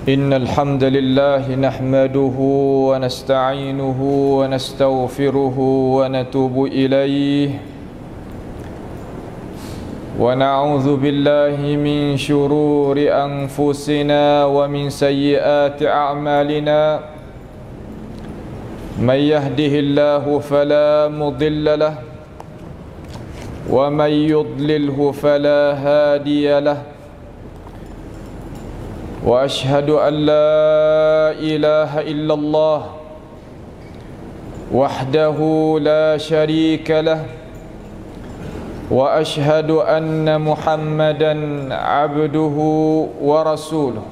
إن الحمد لله نحمده ونستعينه ونستغفره ونتوب إليه ونعوذ بالله من شرور أنفسنا ومن سيئات أعمالنا من يهده الله فلا مضل له ومن يضلله فلا هادي له وأشهد أن لا إله إلا الله وحده لا شريك له وأشهد أن محمدا عبده ورسوله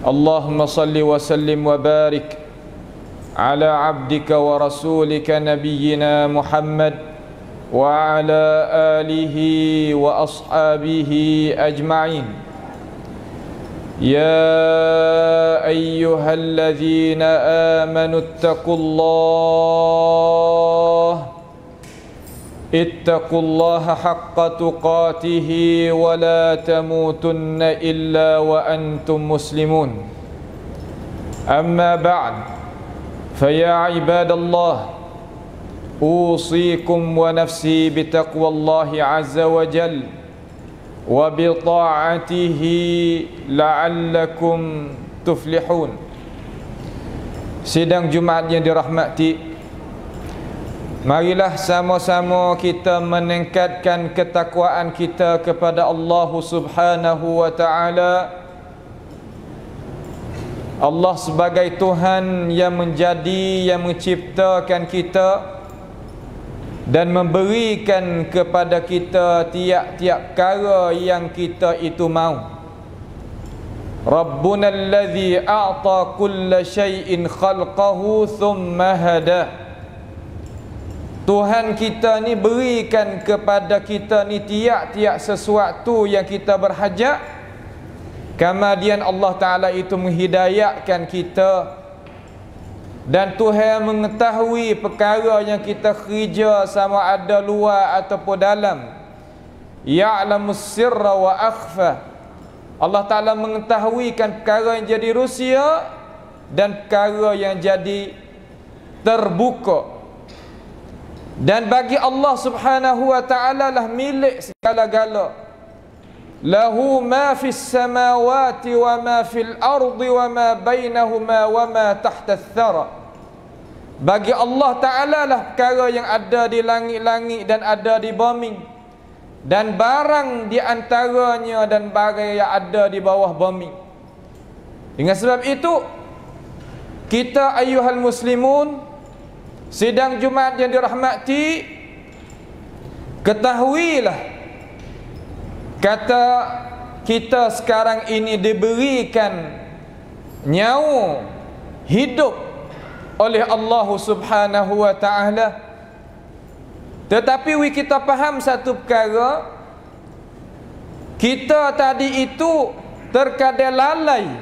اللهم صل وسلم وبارك على عبدك ورسولك نبينا محمد وعلى آله وأصحابه أجمعين يا أيها الذين آمنوا اتقوا الله حق تقاته ولا تموتن إلا وأنتم مسلمون أما بعد فيا عباد الله أوصيكم ونفسي بتقوى الله عز وجل وبطاعته لعلكم تفلحون. Sidang Jumaat yang dirahmati, marilah sama-sama kita meningkatkan ketakwaan kita kepada Allah Subhanahu wa taala. Allah sebagai Tuhan yang menciptakan kita dan memberikan kepada kita tiap-tiap perkara yang kita itu mau. Rabbuna allazi a'ta kulla syai'in khalqahu thumma hada. Tuhan kita ni berikan kepada kita ni tiap-tiap sesuatu yang kita berhajat. Kemudian Allah Ta'ala itu menghidayahkan kita. Dan Tuhan mengetahui perkara yang kita kerja sama ada luar ataupun dalam. Ya'lamus sirra wa akhfa. Allah Ta'ala mengetahuikan perkara yang jadi rahsia dan perkara yang jadi terbuka. Dan bagi Allah Subhanahu wa Ta'ala lah milik segala-gala. Lahu ma fis samawati wa ma fil ardi wa ma bainahuma wa ma tahta ath-thara. Bagi Allah Ta'ala lah perkara yang ada di langit-langit dan ada di bumi, dan barang di antaranya dan barang yang ada di bawah bumi. Dengan sebab itu, kita ayyuhal muslimun, sidang Jumaat yang dirahmati, ketahuilah, kata kita sekarang ini diberikan nyawa hidup oleh Allah Subhanahu wa ta'ala. Tetapi kita faham satu perkara, kita tadi itu terkadang lalai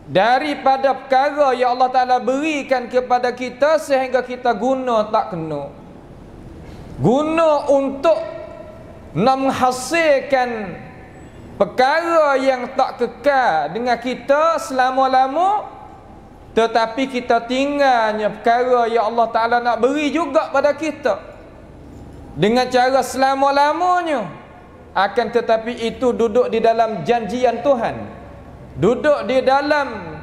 daripada perkara yang Allah Ta'ala berikan kepada kita, sehingga kita guna tak kena. Guna untuk nak menghasilkan perkara yang tak kekal dengan kita selama-lama. Tetapi kita tinggalnya perkara yang Allah Ta'ala nak beri juga pada kita dengan cara selama-lamanya. Akan tetapi itu duduk di dalam janjian Tuhan, duduk di dalam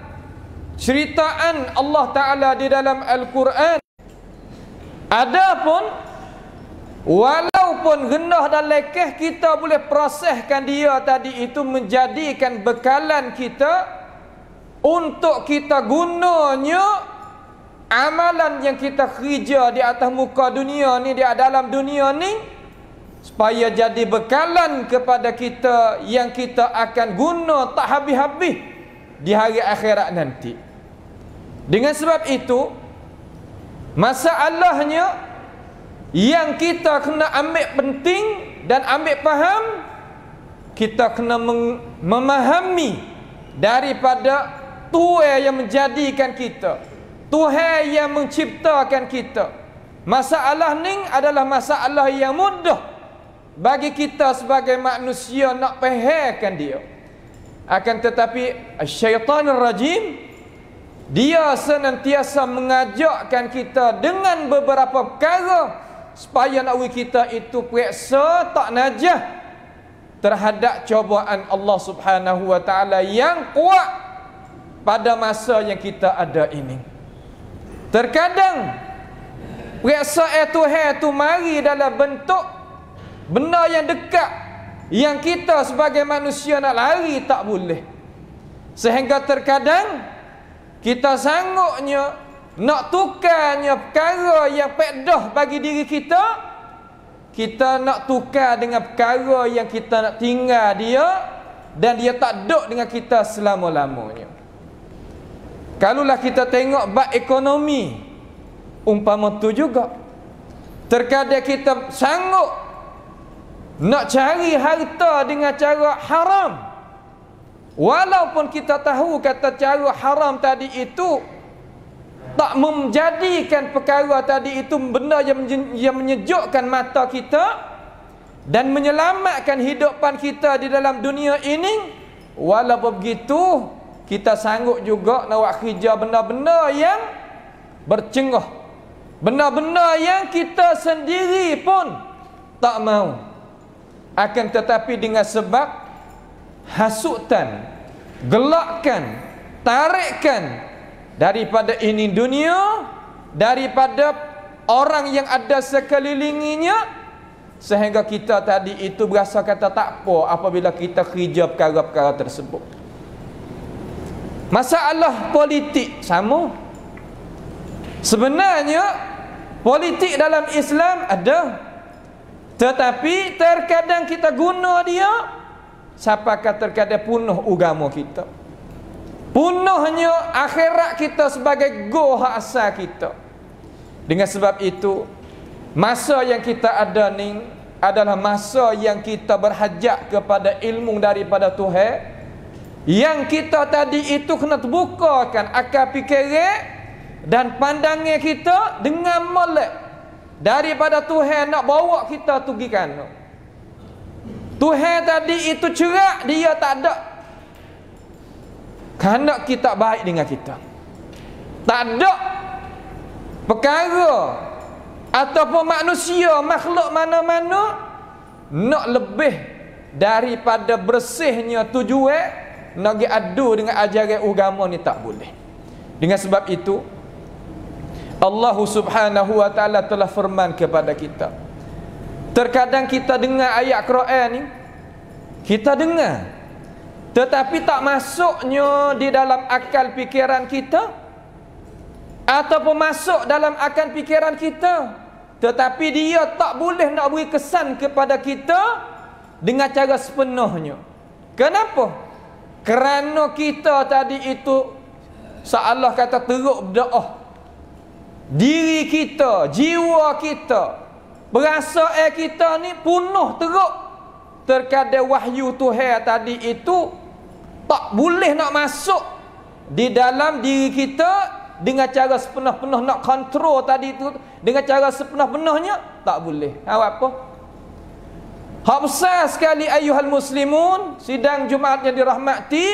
ceritaan Allah Ta'ala di dalam Al-Quran. Adapun walaupun rendah dan lekeh, kita boleh proseskan dia tadi itu menjadikan bekalan kita untuk kita gunanya amalan yang kita kerja di atas muka dunia ni, di dalam dunia ni, supaya jadi bekalan kepada kita yang kita akan guna tak habis-habis di hari akhirat nanti. Dengan sebab itu, masalahnya yang kita kena ambil penting dan ambil faham, kita kena memahami daripada Tuhan yang menjadikan kita, Tuhan yang menciptakan kita. Masalah ni adalah masalah yang mudah bagi kita sebagai manusia nak fahamkan dia. Akan tetapi syaitanir rajim, dia senantiasa mengajakkan kita dengan beberapa perkara supaya nak kita itu periksa tak najah terhadap cubaan Allah Subhanahu wa taala yang kuat pada masa yang kita ada ini. Terkadang periksa Tuhan itu mari dalam bentuk benda yang dekat, yang kita sebagai manusia nak lari tak boleh. Sehingga terkadang kita sanggupnya nak tukarnya perkara yang pedah bagi diri kita, kita nak tukar dengan perkara yang kita nak tinggal dia dan dia tak duduk dengan kita selama-lamanya. Kalaulah kita tengok bab ekonomi, umpama tu juga. Terkadang kita sanggup nak cari harta dengan cara haram, walaupun kita tahu kata cara haram tadi itu tak menjadikan perkara tadi itu benda yang menyejukkan mata kita dan menyelamatkan hidupan kita di dalam dunia ini. Walaupun begitu, kita sanggup juga nak buat kerja benda-benda yang bercenggah, benda-benda yang kita sendiri pun tak mau. Akan tetapi dengan sebab hasutan, gelakkan, tarikan daripada ini dunia, daripada orang yang ada sekelilinginya, sehingga kita tadi itu berasa kata tak apa apabila kita kerja perkara-perkara tersebut. Masalah politik sama. Sebenarnya politik dalam Islam ada, tetapi terkadang kita guna dia sampai terkadang punah agama kita, punahnya akhirat kita sebagai goal asal kita. Dengan sebab itu, masa yang kita ada ni adalah masa yang kita berhajat kepada ilmu daripada Tuhan, yang kita tadi itu kena terbukakan akal fikiran dan pandangan kita dengan molek daripada Tuhan nak bawa kita pergi kana. Tuhan tadi itu cerak, dia tak ada kehendak kita baik dengan kita. Tak ada perkara ataupun manusia, makhluk mana-mana nak lebih daripada bersihnya tujuan nak pergi adu dengan ajaran agama ni, tak boleh. Dengan sebab itu Allah Subhanahu wa taala telah firman kepada kita. Terkadang kita dengar ayat Quran ni, kita dengar, tetapi tak masuknya di dalam akal fikiran kita, ataupun masuk dalam akal fikiran kita, tetapi dia tak boleh nak beri kesan kepada kita dengan cara sepenuhnya. Kenapa? Kerana kita tadi itu seolah kata teruk berdoa, diri kita, jiwa kita, perasaan kita ni penuh teruk. Terkadang wahyu Tuhan tadi itu tak boleh nak masuk di dalam diri kita dengan cara sepenuh-penuh nak kontrol tadi itu dengan cara sepenuh-penuhnya, tak boleh. Apa? Hak besar sekali ayuhal muslimun, sidang Jumaat yang dirahmati,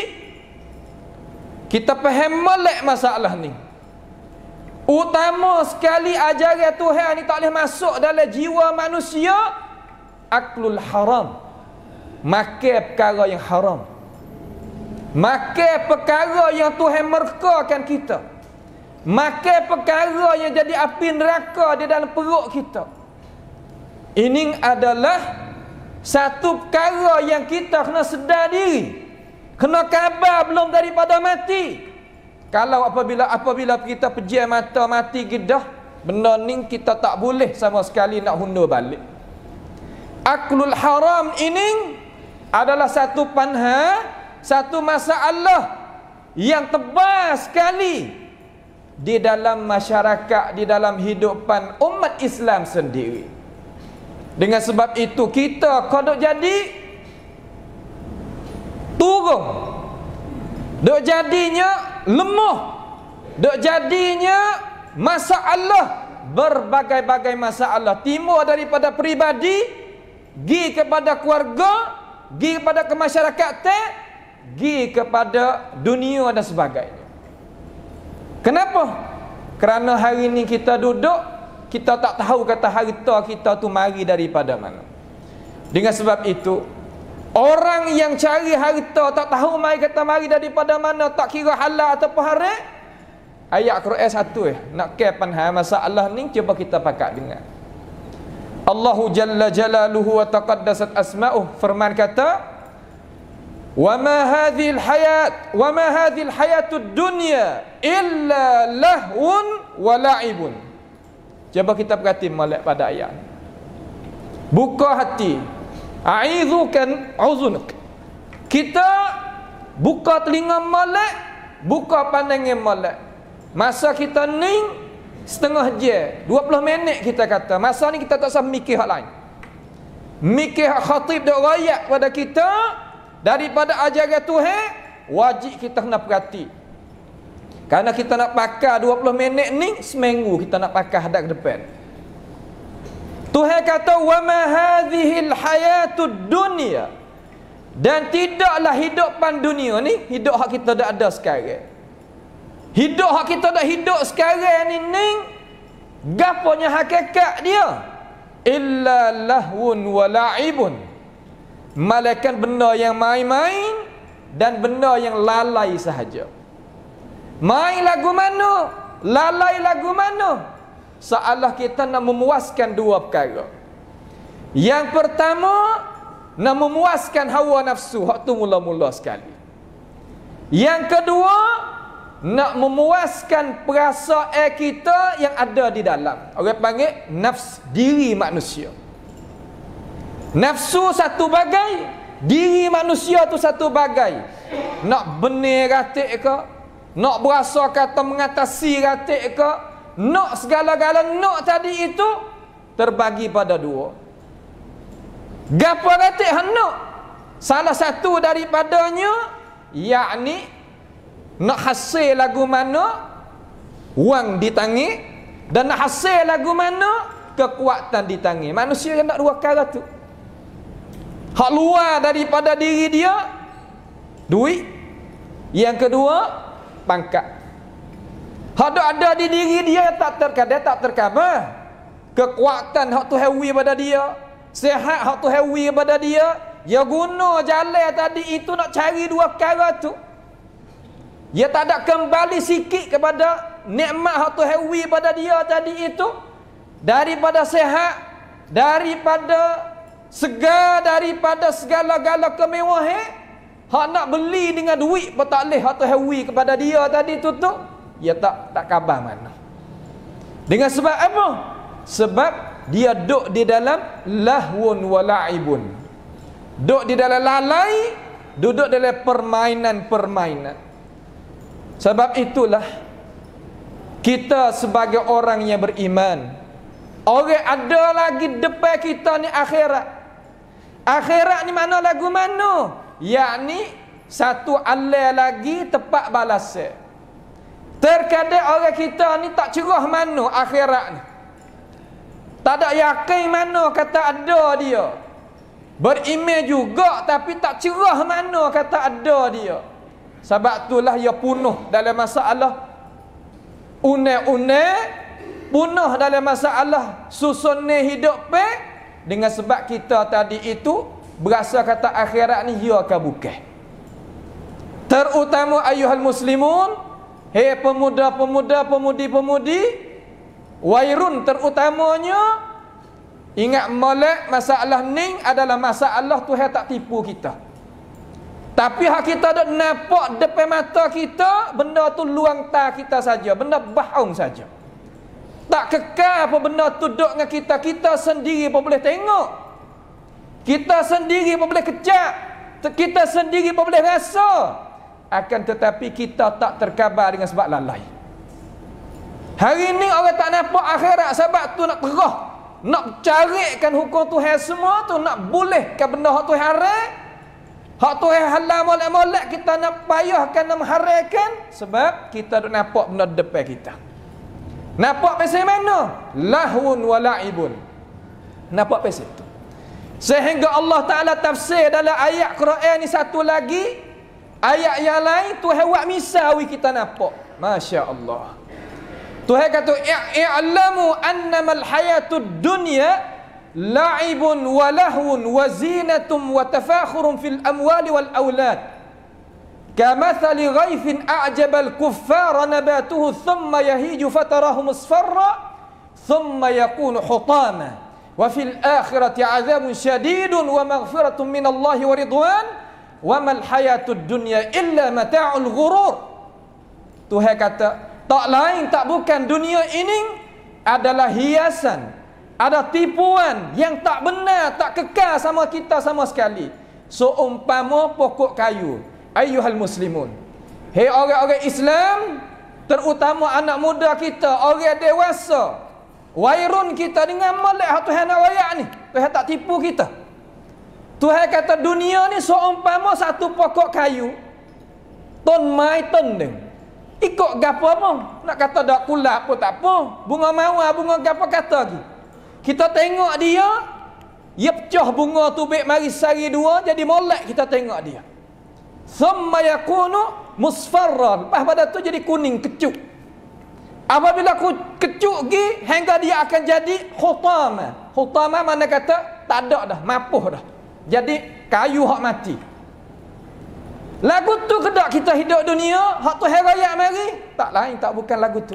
kita faham melek masalah ni. Utama sekali ajaran Tuhan ni tak boleh masuk dalam jiwa manusia. Aklul haram, makan perkara yang haram, makan perkara yang Tuhan murkakan kita, makan perkara yang jadi api neraka di dalam perut kita. Ini adalah satu perkara yang kita kena sedar diri, kena khabar belum daripada mati. Kalau apabila kita pejam mata mati gidah, benda ni kita tak boleh sama sekali nak hundur balik. Aklul haram ini adalah satu panha, satu masalah yang tebal sekali di dalam masyarakat, di dalam hidupan umat Islam sendiri. Dengan sebab itu kita kodok jadi turun, dok jadinya lemah, dok jadinya masalah, berbagai-bagai masalah timbul daripada peribadi, gi kepada keluarga, gi kepada ke masyarakat, gi kepada dunia dan sebagainya. Kenapa? Kerana hari ni kita duduk, kita tak tahu kata harta kita tu mari daripada mana. Dengan sebab itu, orang yang cari harta tak tahu mari daripada mana, tak kira halal ataupun haram. Ayat Quran satu nak ke panhal masalah ni, cuba kita pakat dengar. Allahu jalla jalaluhu wa taqaddasat asma'uh firman kata, wa ma hadhil hayatud dunya illa lahun wa la'ibun. Cuba kita perhati molek pada ayat. Buka hati. A'idzukan uzunuk. Kita buka telinga molek, buka pandangan molek. Masa kita ni setengah je, 20 minit kita kata. Masa ni kita tak usah mikir hal lain. Mikir hak khatib dak rakyat pada kita daripada ajaran Tuhan, wajib kita kena perhati. Karena kita nak pakai 20 minit ni seminggu kita nak pakai hadap ke depan. Tuhan kata wa ma hadhil hayatud dunya, dan tidaklah hidupan dunia ni, hidup hak kita dak ada sekarang. Hidup hak kita dah hidup sekarang ni gaponya hakikat dia? Illa lahun wa la'ibun. Malaikat benda yang main-main dan benda yang lalai sahaja. Main lagu mana? Lalai lagu mana? Seolah kita nak memuaskan dua perkara. Yang pertama, nak memuaskan hawa nafsu, hak tu mula-mula sekali. Yang kedua, nak memuaskan perasaan kita yang ada di dalam. Orang panggil nafs, diri manusia. Nafsu satu bagai, diri manusia tu satu bagai. Nak benih ratik ke, nak berasa kata mengatasi ratik ke, nak segala-gala nak tadi itu terbagi pada dua. Gapo ratik hendak? Salah satu daripadanya yakni nak hasil lagu mana wang di tangi, dan nak hasil lagu mana kekuatan di tangi. Manusia yang nak dua perkara tu. Hak luar daripada diri dia duit, yang kedua pangkat. Hak ada di diri dia tak terkabah. Kekuatan hak tu hewi pada dia, sihat hak tu hewi pada dia, dia guna jalan tadi itu nak cari dua perkara tu. Dia tak ada kembali sikit kepada nikmat hak tu hewi pada dia tadi itu, daripada sehat, daripada segar, daripada segala-gala kemewahan. Hak nak beli dengan duit pun tak boleh hak tu hewi kepada dia tadi tu, dia tak khabar mana. Dengan sebab apa? Sebab dia duduk di dalam lahwun wa la'ibun. Duduk di dalam lalai, duduk dalam permainan-permainan. Sebab itulah kita sebagai orang yang beriman, orang ada lagi depan kita ni akhirat. Akhirat ni mana lagu mana? Yakni satu alai lagi tempat balas. Terkadang orang kita ni tak cerah mana akhirat ni. Tak ada yakin mana kata ada dia. Beriman juga tapi tak cerah mana kata ada dia. Sebab itulah ia punuh dalam masalah unek-unek, punuh dalam masalah susunnya hidup pe, dengan sebab kita tadi itu berasa kata akhirat ni ia akan bukan. Terutama ayuhal muslimun, hei pemuda-pemuda, pemudi-pemudi, wairun terutamanya, ingat molek masalah ni adalah masalah Tuhan tak tipu kita. Tapi hak kita dok nampak depan mata kita, benda tu luang ta kita saja, benda bahaung saja. Tak kekal apa benda tu duduk dengan kita. Kita sendiri pun boleh tengok. Kita sendiri pun boleh kecap. Kita sendiri pun boleh rasa. Akan tetapi kita tak terkabar dengan sebab lalai. Hari ni orang tak nampak akhirat sebab tu nak terah, nak carikan hukum Tuhan semua tu, nak bolehkan benda hak Tuhan haram, hak Tuhan halal molek-molek kita nak payahkan, nak mengharamkan sebab kita duk nampak benda depan kita. Nampak pasal mana? Lahun wa la'ibun. Nampak pasal tu. Sehingga Allah Ta'ala tafsir dalam ayat Quran ni satu lagi, Ayat yang lain Tuhan buat misawi kita nampak. Masya Allah. Tuhan kata i'lamu annamal hayatud dunya la'ibun wa lahwun wa zinatum wa tafakhurun fil amwali wal aulad kamathali ghaithin a'jabal kuffara nabatuhu thumma yahiju fatarahu musfarra thumma yakunu hutama wa fil akhirati 'adzabun syadidun wa maghfiratun minallahi wa ridwan wa mal hayatud dunya illa mata'ul ghurur. Tuhan kata tak lain tak bukan dunia ini adalah hiasan, ada tipuan yang tak benar, tak kekal sama kita sama sekali. Seumpama pokok kayu. Ayyuhal muslimun, hei orang-orang Islam, terutama anak muda kita, orang dewasa, wairun kita dengan molek Tuhan nak wayak ni. Tuhan tak tipu kita. Tuhan kata dunia ni seumpama satu pokok kayu. Ton mai ton deng. Ikut gapo apa? Nak kata dak kulak pun tak apa. Bunga mawar, bunga gapo kata lagi. Kita tengok dia, dia pecah bunga tu baik mari sehari dua jadi molek kita tengok dia. Thumma yakunu musfarra. Lepas pada tu jadi kuning kecuk. Apabila kecuk gi hingga dia akan jadi khutama. Khutama mana kata tak ada dah, mapuh dah. Jadi kayu hak mati. Lagu tu kedak kita hidup dunia, hak tu heraya mari, tak lain tak bukan lagu tu.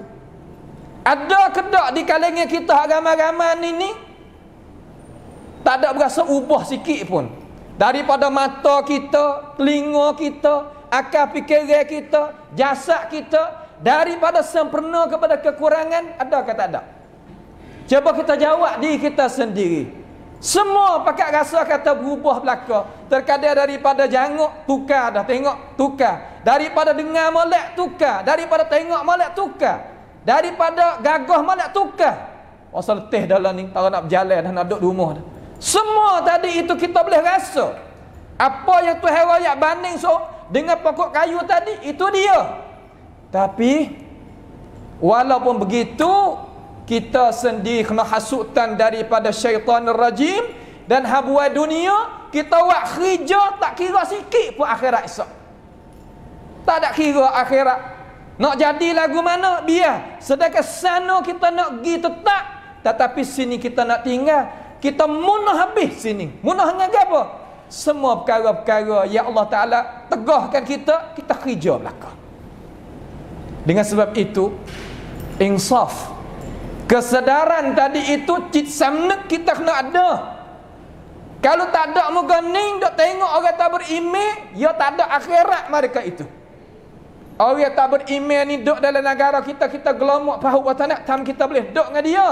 Ada kedak di kalangan kita hak ramai-ramai ni tak ada berasa ubah sikit pun. Daripada mata kita, telinga kita, akal fikiran kita, jasad kita, daripada sempurna kepada kekurangan, ada ke tak ada? Cuba kita jawab diri kita sendiri. Semua pakat rasa kata berubah belaka. Terkadang daripada janguk tukar dah, tengok tukar. Daripada dengar molek tukar. Daripada tengok molek tukar. Daripada gagah molek tukar. Pasal letih dalam ni, tak nak berjalan dah, nak duduk di rumah dah. Semua tadi itu kita boleh rasa. Apa yang Tuhan royak banding dengan pokok kayu tadi, itu dia. Tapi walaupun begitu, kita sendiri kena hasutan daripada syaitanir rajim dan habuai dunia, kita buat kerja tak kira sikit pun akhirat esok. Tak ada kira akhirat. Nak jadi lagu mana biar. Sedangkan sana kita nak pergi tetap, tetapi sini kita nak tinggal. Kita munah habis sini. Munah dengan apa? Semua perkara-perkara yang Allah Ta'ala tegahkan kita kerja belakang. Dengan sebab itu, insaf, kesedaran tadi itu cit samnek kita kena ada. Kalau tak ada muka ni, dok tengok orang tak beriman, dia tak ada akhirat mereka itu. Orang tak beriman ni dok dalam negara kita gelomok pahu watanak, tam kita boleh dok dengan dia.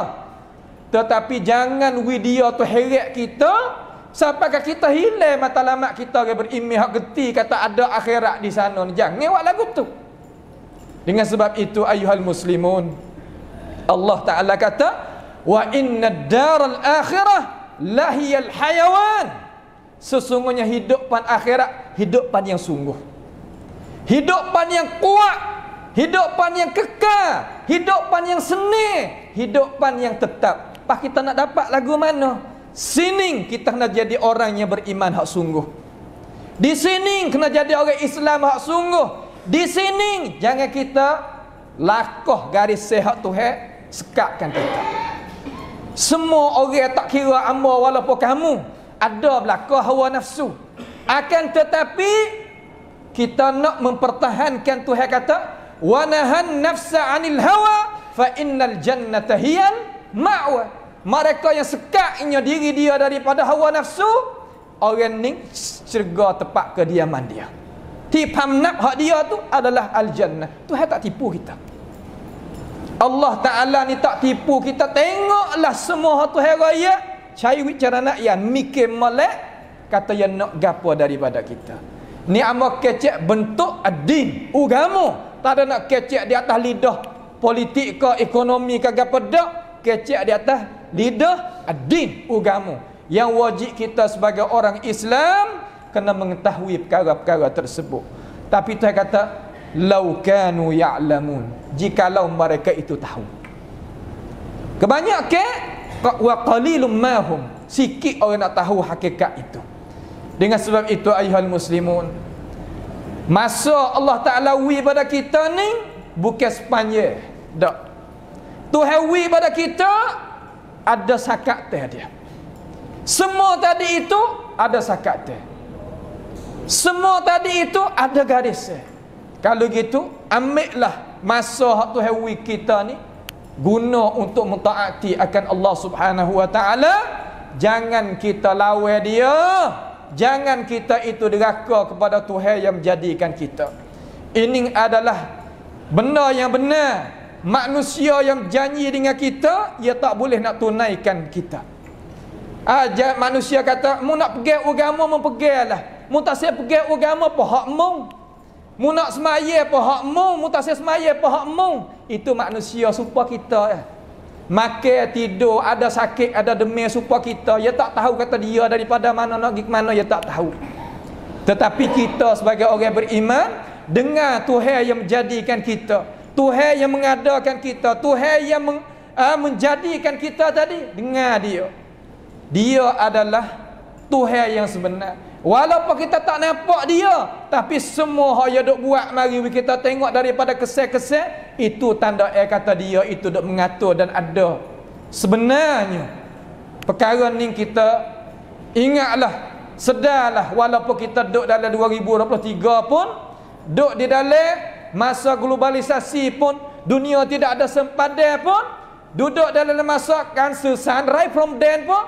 Tetapi jangan dia tu heret kita sampai kita hilang matlamat kita orang beriman hak geti kata ada akhirat di sana. Jangan buat lagu tu. Dengan sebab itu ayuhal muslimun, Allah Ta'ala kata wa inna daral akhirah lahiyal hayawan. Sesungguhnya hidupan akhirat hidupan yang sungguh, hidupan yang kuat, hidupan yang kekal, hidupan yang seni, hidupan yang tetap. Pak kita nak dapat lagu mana? Sini kita kena jadi orang yang beriman hak sungguh. Di sini kena jadi orang Islam hak sungguh. Di sini jangan kita lakoh garis sehat Tuhan sekatkan kita. Semua orang tak kira amba walaupun kamu ada belaka hawa nafsu. Akan tetapi kita nak mempertahankan Tuhan kata wa nahan nafsa 'anil hawa fa innal jannata hiyal ma'wa. Mereka yang sekatnya diri dia daripada hawa nafsu, orang ni syurga tempat kediaman dia. Tipam nak hak dia tu adalah al-jannah. Tuhan tak tipu kita. Allah Ta'ala ni tak tipu kita. Tengoklah semua Tuhan raya cari cara nak yang mikir molek kata yang nak gapo daripada kita. Ni amak kecek bentuk ad-din, agama. Tak ada nak kecek di atas lidah politik ke ekonomi ke gapo dak. Kecek di atas lidah ad-din, agama. Yang wajib kita sebagai orang Islam kena mengetahui perkara-perkara tersebut. Tapi Tuhan kata lau kanu ya'lamun, jikalau mereka itu tahu. Kebanyakan wa qalilum mahum, sikit orang nak tahu hakikat itu. Dengan sebab itu ayuhal muslimun, Masa Allah Ta'ala wi pada kita ni bukan sepanjang. Tak. Tuhan wi pada kita ada sakat teh dia. Semua tadi itu ada sakat teh. Semua tadi itu ada garis. Kalau gitu, ambillah masa hak Tuhan wi kita ni guna untuk mentaati akan Allah Subhanahu wa taala. Jangan kita lawan dia. Jangan kita itu deraka kepada Tuhan yang menjadikan kita. Ini adalah benda yang benar. Manusia yang janji dengan kita, ia tak boleh nak tunaikan kita. Manusia kata, mu nak pergi agama, mu pergilah. Mu tak saya pergi agama, apa hak mu? Mu nak semaya, apa hak mu? Mu tak saya semaya, apa hak mu? Itu manusia supaya kita. Makan, tidur, ada sakit, ada demam supaya kita. Ia tak tahu kata dia daripada mana nak pergi ke mana, ia tak tahu. Tetapi kita sebagai orang beriman, dengar Tuhan yang menjadikan kita, Tuhan yang mengadakan kita, Tuhan yang menjadikan kita tadi, dengar dia. Dia adalah Tuhan yang sebenar. Walaupun kita tak nampak dia, tapi semua yang duk buat, mari kita tengok daripada kesan-kesan, itu tanda kata dia itu duk mengatur dan ada. Sebenarnya perkara ni kita ingatlah, sedarlah, walaupun kita duk dalam 2023 pun, duk di dalam masa globalisasi pun, dunia tidak ada sempadan pun, duduk dalam masa cancer sunrise from then pun,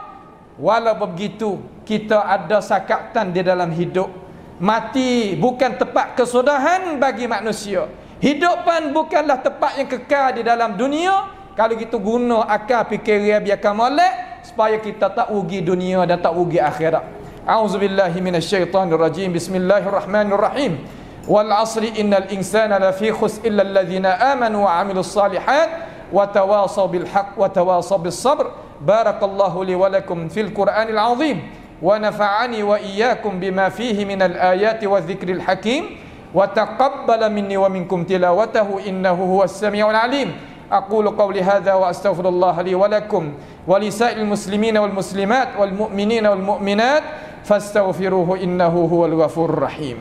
walaupun begitu kita ada sakatan di dalam hidup. Mati bukan tempat kesudahan bagi manusia. Hidupan bukanlah tempat yang kekal di dalam dunia. Kalau gitu guna akal fikiran biarkan molek supaya kita tak rugi dunia dan tak rugi akhirat. A'udzubillahi minasyaitonirrajim. Bismillahirrahmanirrahim. Wal 'asri innal insana lafi khusr illa alladhina amanu wa 'amilus salihat wa tawasaw bil haqq wa tawasaw bis sabr. Barakallahu li wa lakum fil Qur'anil 'azim wa nafa'ani wa iyyakum bima fihi minal ayati wadh-dhikril hakim wa taqabbala minni wa minkum tilawatahu innahu huwas samiul 'alim. Aqulu qawli hadha wa astaghfirullah li wa lakum wa li sa'il muslimina wal muslimat wal mu'minina wal mu'minat fastaghfiruhu innahu huwal ghafurur rahim.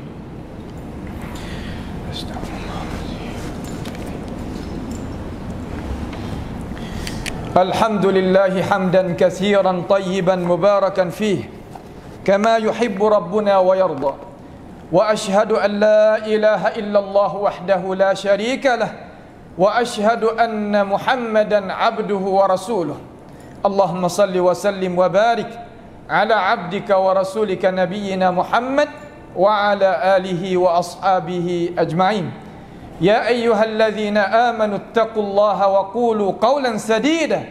الحمد لله حمدا كثيرا طيبا مباركا فيه كما يحب ربنا ويرضى وأشهد أن لا إله إلا الله وحده لا شريك له وأشهد أن محمدا عبده ورسوله اللهم صل وسلم وبارك على عبدك ورسولك نبينا محمد وعلى آله وأصحابه أجمعين. يا أيها الذين آمنوا اتقوا الله وقولوا قولا سديدا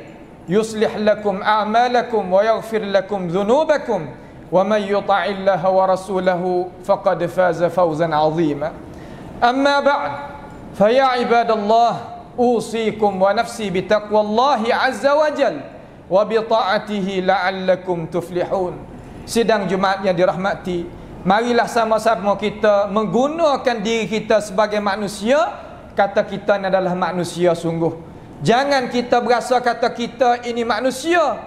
يصلح لكم أعمالكم ويغفر لكم ذنوبكم ومن يطع الله ورسوله فقد فاز فوزا عظيما. أما بعد فيا عباد الله أوصيكم ونفسي بتقوى الله عز وجل وبطاعته لعلكم تفلحون. Sidang Jumaat yang dirahmati, marilah sama-sama kita menggunakan diri kita sebagai manusia. Kata kita ini adalah manusia sungguh. Jangan kita berasa kata kita ini manusia.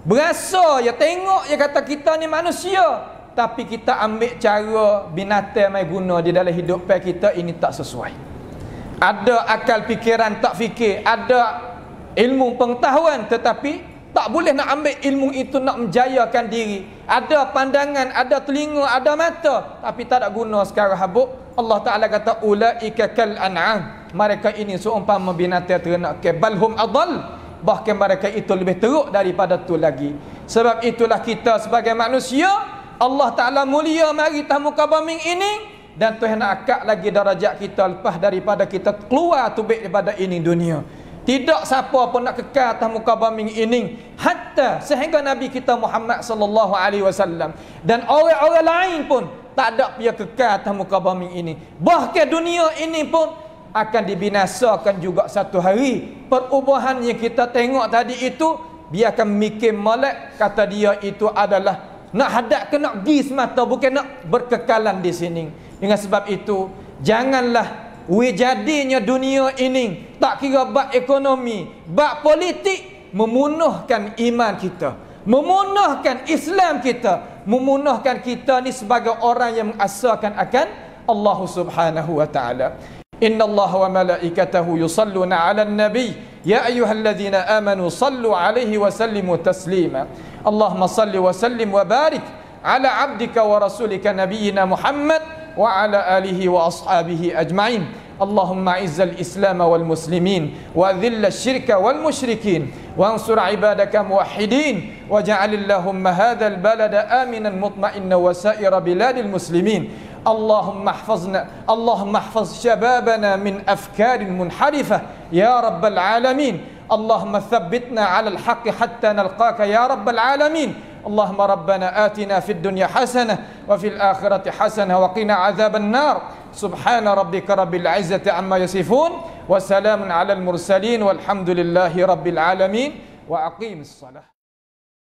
Berasa ya, tengok ya kata kita ni manusia, tapi kita ambil cara binatang mai guna di dalam hidup kita, ini tak sesuai. Ada akal fikiran tak fikir, ada ilmu pengetahuan, tetapi tak boleh nak ambil ilmu itu nak menjayakan diri. Ada pandangan, ada telinga, ada mata, tapi tak ada guna sekarang habuk. Allah Ta'ala kata ulaika kal an'am. Mereka ini seumpama binatang ternak, balhum adall. Bahkan mereka itu lebih teruk daripada tu lagi. Sebab itulah kita sebagai manusia, Allah Ta'ala mulia mari tamu kabaming ini, dan Tuhan nak akak lagi darajat kita lepas daripada kita keluar tubik daripada ini dunia. Tidak siapa pun nak kekal atas muka bumi ini, hatta sehingga Nabi kita Muhammad sallallahu alaihi wasallam dan orang-orang lain pun tak ada dia kekal atas muka bumi ini. Bahkan dunia ini pun akan dibinasakan juga satu hari. Perubahan yang kita tengok tadi itu, biarkan mikir molek kata dia itu adalah nak hadap ke nak pergi semata, bukan nak berkekalan di sini. Dengan sebab itu, janganlah jadinya dunia ini, tak kira bab ekonomi, bab politik, memunuhkan iman kita, memunuhkan Islam kita, memunuhkan kita ni sebagai orang yang mengasalkan akan Allah subhanahu wa ta'ala. Inna Allah wa malaikatahu yusalluna ala nabi ya ayyuhalladzina amanu sallu alaihi wa sallimu taslima. Allahumma salli wa sallim wa barik ala abdika wa rasulika nabiyyina Muhammad wa ala alihi wa ashabihi ajma'in. Allahumma izzal islam wal muslimin wa dhilla syirka wal musyrikin wa ansur ibadaka muwahhidin wa ja'alillahumma hadzal balada aminan mutma'inna wa sa'ira biladil muslimin. اللهم احفظ شبابنا من أفكار منحرفة يا رب العالمين. اللهم ثبتنا على الحق حتى نلقاك يا رب العالمين. اللهم ربنا آتنا في الدنيا حسنة وفي الآخرة حسنة وقنا عذاب النار. سبحان ربك رب العزة عما يصفون وسلام على المرسلين والحمد لله رب العالمين. وأقيم الصلاة.